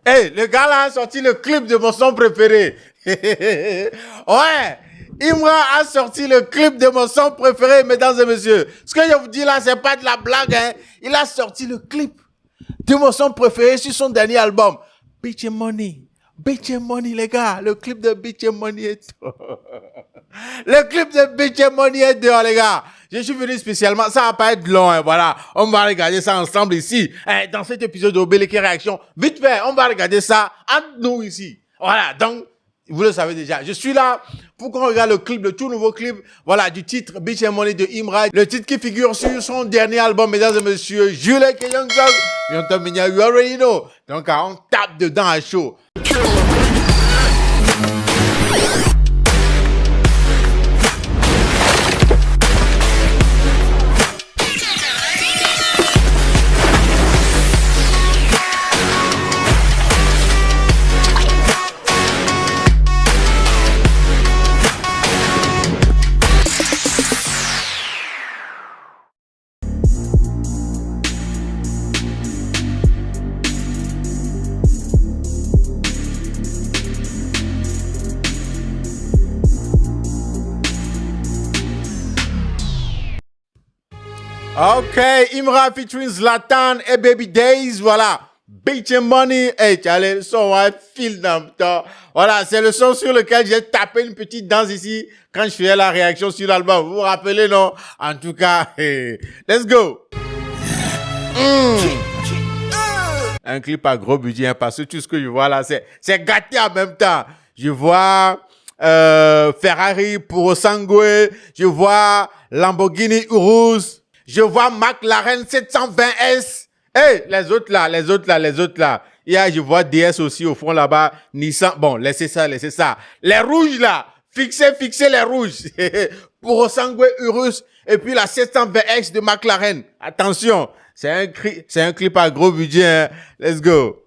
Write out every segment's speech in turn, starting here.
Hey, le gars là a sorti le clip de mon son préféré. Ouais, Imra a sorti le clip de mon son préféré, mesdames et messieurs. Ce que je vous dis là, c'est pas de la blague, hein. Il a sorti le clip de mon son préféré sur son dernier album. Bitch and Money. Bitch and Money, les gars. Le clip de Bitch and Money est dehors. Le clip de Bitch and Money est dehors, les gars. Je suis venu spécialement. Ça va pas être long, hein, voilà. On va regarder ça ensemble ici. Dans cet épisode de Obélé Réaction. Vite fait, on va regarder ça entre nous ici. Voilà, donc, vous le savez déjà. Je suis là pour qu'on regarde le clip, le tout nouveau clip, voilà, du titre Bitch and Money de Imra. Le titre qui figure sur son dernier album, mesdames et messieurs. Jules Young Dog. You already know. Donc, on tape dedans à chaud. Ok, Imra featuring Zlatan et Baby Days, voilà. Bitch and Money, hey, tu as le son, un fil dans le temps. Voilà, c'est le son sur lequel j'ai tapé une petite danse ici quand je faisais la réaction sur l'album. Vous vous rappelez, non? En tout cas, hey, let's go. Un clip à gros budget, hein, parce que tout ce que je vois là, c'est gâté en même temps. Je vois Ferrari pour Sangue, je vois Lamborghini Urus. Je vois McLaren 720S. Hey, les autres là. Et je vois DS aussi au fond là-bas. Nissan. Bon, laissez ça. Les rouges là. Fixez les rouges. Pour Sangue Urus. Et puis la 720X de McLaren. Attention. C'est un clip à gros budget. Hein. Let's go.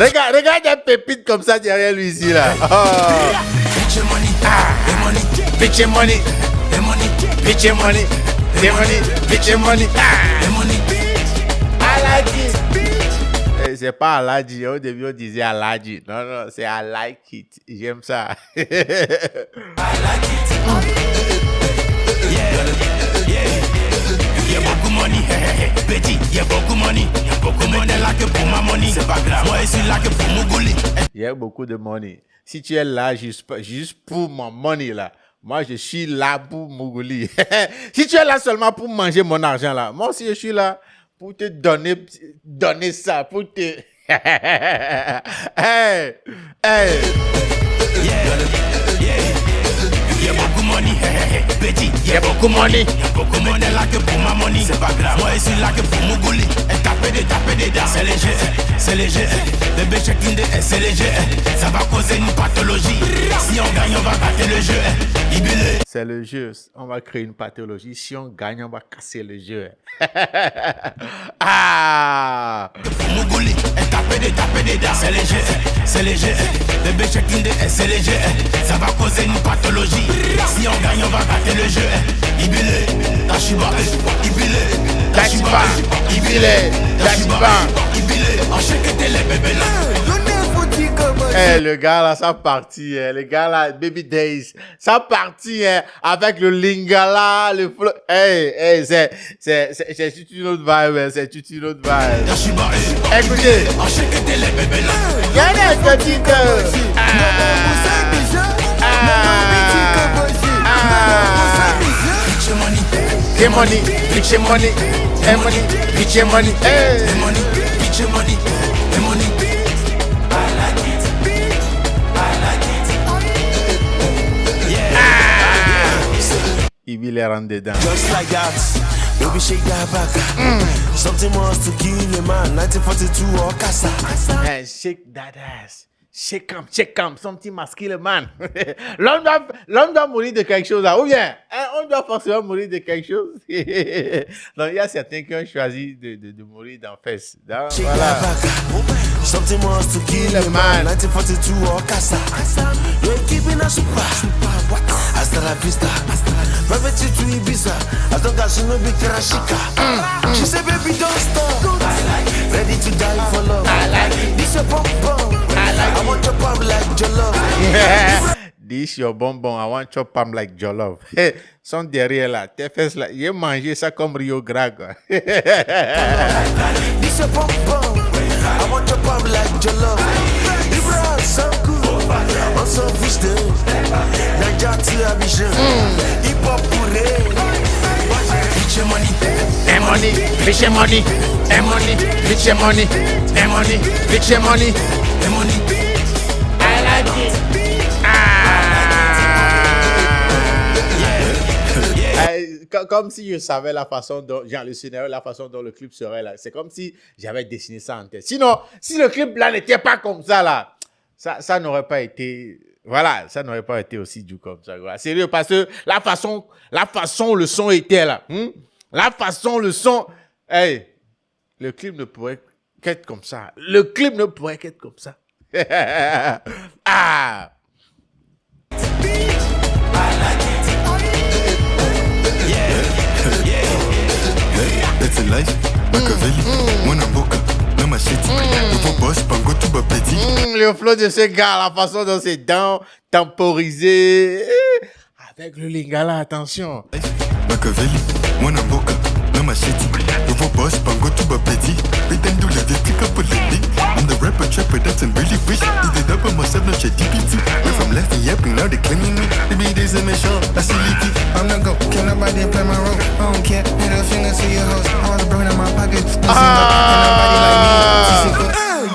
Regarde un pépite comme ça derrière lui ici là. Oh. Bitch and money. Bitch and money. Bitch and money. Aladji. C'est pas Aladji. Au début on disait Aladji. Non, c'est I like it. J'aime ça. I like it. Y'a beaucoup money, petit, y'a beaucoup money là que pour ma money, c'est pas grave, moi je suis là que pour mon gouli. Il y a beaucoup de money. Si tu es là juste pour mon money là, moi je suis là pour mon gouli. Si tu es là seulement pour manger mon argent là, moi aussi je suis là pour te donner ça, pour te... Hey. Y'a beaucoup money, petit, y'a beaucoup money là que pour ma money, c'est pas grave, moi je suis là que pour mon gouli. Taper des dents, c'est léger, bébé check-in de c'est léger, ça va causer une pathologie, si on gagne on va battre le jeu, c'est le jeu, on va créer une pathologie, si on gagne on va casser le jeu. Ah mon gouli, taper des dents, c'est léger, bébé check-in de c'est léger, ça va causer une pathologie. Si on gagne, on va battre le jeu. Ibile, Tashiba, Ibile, Tashiba, Ibile, Tashiba, Ibile. On chèque les bébés là. Eh, le gars là, ça partit, le gars là, Baby Days, ça partit, avec le lingala, le flow. Hey, c'est toute une autre vibe, c'est toute une autre vibe. Écoutez, on chèque les bébés là. Y'a des petites. Bitch money, bitch money, money, bitch money, money, bitch money, money. I like it, yeah. Il vit les rendre dedans. Just like that, baby shake that back. Something wants to kill a man. 1942 or Casa. Hey, shake that ass. Shake him, something must kill a man. L'homme doit mourir de quelque chose là, ou bien on doit forcément mourir de quelque chose. Donc il y a certains qui ont choisi de mourir dans fesses. Voilà. Something wants to kill a man. 1942 or Casa. You're keeping us super. hasta la vista. My bitch to Ibiza, I don't got no big Karashika. She said, baby, don't stop. Ready to die for love. This your bum bum. I want your pop like Jollof. This your bonbon, I want chop palm like Jollof. Son derrière là, tes fesses là, j'ai mangé ça comme Rio Gras quoi. This your bum bum. I want your pop like Jollof. Ibra, so cool. On s'en fiche de Nadia to Abidjan. Hip hop pourré. Bitch money. And money, bitch and money. And money, bitch and money. And money, bitch and money. And money. I like it. Comme si je savais la façon dont, genre le scénario, la façon dont le clip serait là. C'est comme si j'avais dessiné ça en tête. Sinon, si le clip là n'était pas comme ça là, ça n'aurait pas été, voilà, ça n'aurait pas été aussi doux comme ça. Quoi. Sérieux, parce que la façon le son était là, la façon le son, hey, le clip ne pourrait qu'être comme ça. Le clip ne pourrait qu'être comme ça. Ah. It's a life, Machiavelli, Mwanamboka, Namashiti, nouveau boss, Pango Tuba Petit. Le flow de ce gars, la façon dont ses dents temporisées, avec le lingala, attention. Machiavelli, Mwanamboka, Namashiti, nouveau boss, Pango Tuba Petit. Pretend to let it pick up a lady. I'm the rapper, trapper, that's really rich. Did it up on myself, not your DPT. Went from left and yapping, now they claiming me. They be this in my show, I see leaky. I'm the go, can't nobody play my role. I don't care, middle finger to your host. I want to burn in my pocket. Can't nobody like me.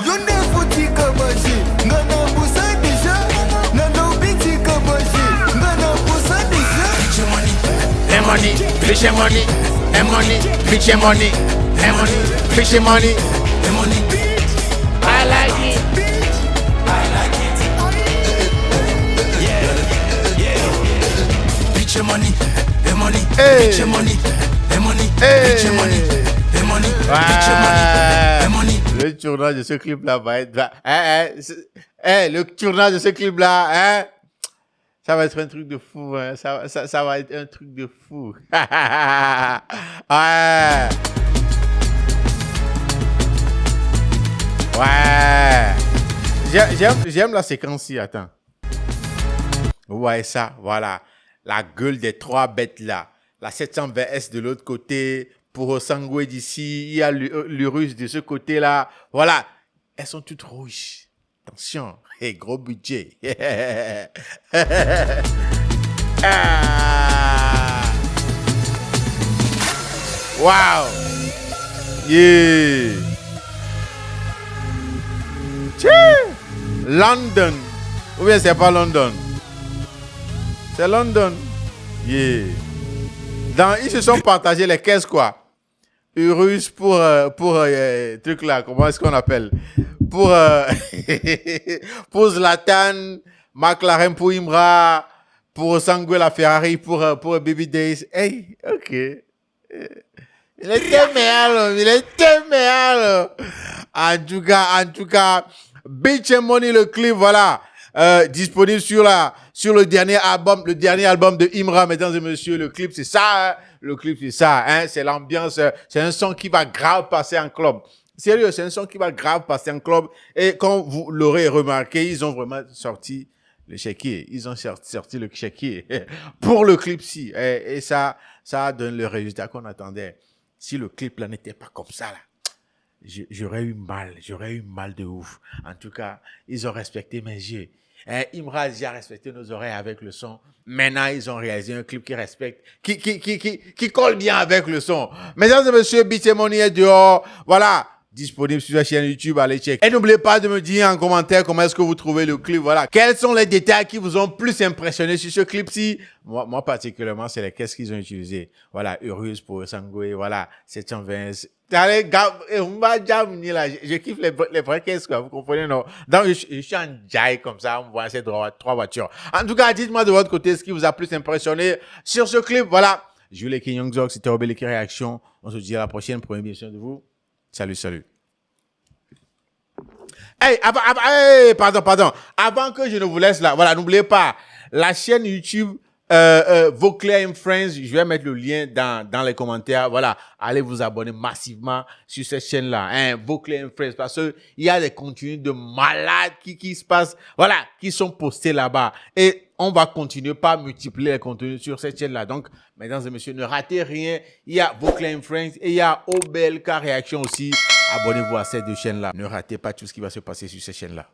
You never take a budget. Gonna boost on the shot. No big take a budget. Gonna boost on the shot. Bitch money. And money, bitch and money. And money, bitch and money. And money, bitch and money. And money. I like it. I like it. Yeah. Bitch money. And money. Hey. Bitch money. And money. Hey. Bitch money. And money. Ouais. Bitch money. And money. Le tournage de ce clip-là va être... le tournage de ce clip-là, hein, ça va être un truc de fou. Hein, ça va être un truc de fou. Ouais. Ouais. J'aime la séquence-ci, attends. Ouais, ça, voilà. La gueule des trois bêtes là. La 720S de l'autre côté. Pour Sangwe d'ici. Il y a l'Urus de ce côté-là. Voilà. Elles sont toutes rouges. Attention. Hey, gros budget. Wow. Yeah. London. Ou bien c'est pas London. C'est London. Yeah. Ils se sont partagés les caisses quoi. Urus pour truc là, comment est-ce qu'on appelle? Pour pour Zlatan, McLaren pour Imra, pour Sangue la Ferrari pour Baby Days. Hey, OK. Il était meilleur. En tout cas, Bitch and Money le clip voilà. Disponible sur le dernier album de Imra, mesdames et messieurs. Le clip c'est ça, hein? Le clip c'est ça, hein? C'est l'ambiance, c'est un son qui va grave passer en club. Sérieux, c'est un son qui va grave passer en club. Et comme vous l'aurez remarqué, ils ont vraiment sorti le chéquier. Ils ont sorti le chéquier pour le clip-ci. Et ça donne le résultat qu'on attendait. Si le clip là n'était pas comme ça là, j'aurais eu mal de ouf. En tout cas, ils ont respecté mes yeux. Imra a déjà respecté nos oreilles avec le son. Maintenant, ils ont réalisé un clip qui respecte, qui colle bien avec le son. Mesdames et messieurs, Bitch and Money est dehors. Voilà. Disponible sur la chaîne YouTube, allez check. Et n'oubliez pas de me dire en commentaire comment est-ce que vous trouvez le clip, voilà. Quels sont les détails qui vous ont plus impressionné sur ce clip-ci? Moi particulièrement, c'est les caisses qu'ils ont utilisées. Voilà, Urus pour Sangwe, voilà, 720. Allez, je kiffe les vraies caisses, quoi, vous comprenez, non? Donc, je suis en jaille comme ça, on voit ces trois voitures. En tout cas, dites-moi de votre côté ce qui vous a plus impressionné sur ce clip, voilà. Je suis King Young Zog, c'était Obéliki Réaction. On se dit à la prochaine, première émission de vous. Salut. Hey, pardon. Avant que je ne vous laisse là, voilà, n'oubliez pas, la chaîne YouTube Vauclair and Friends, je vais mettre le lien dans les commentaires. Voilà, allez vous abonner massivement sur cette chaîne-là, hein, Vauclair and Friends, parce que il y a des contenus de malades qui se passent, voilà, qui sont postés là-bas. Et on va continuer par multiplier les contenus sur cette chaîne-là. Donc, mesdames et messieurs, ne ratez rien. Il y a Vauclair and Friends et il y a OBLK Réaction aussi. Abonnez-vous à ces deux chaînes-là. Ne ratez pas tout ce qui va se passer sur ces chaînes-là.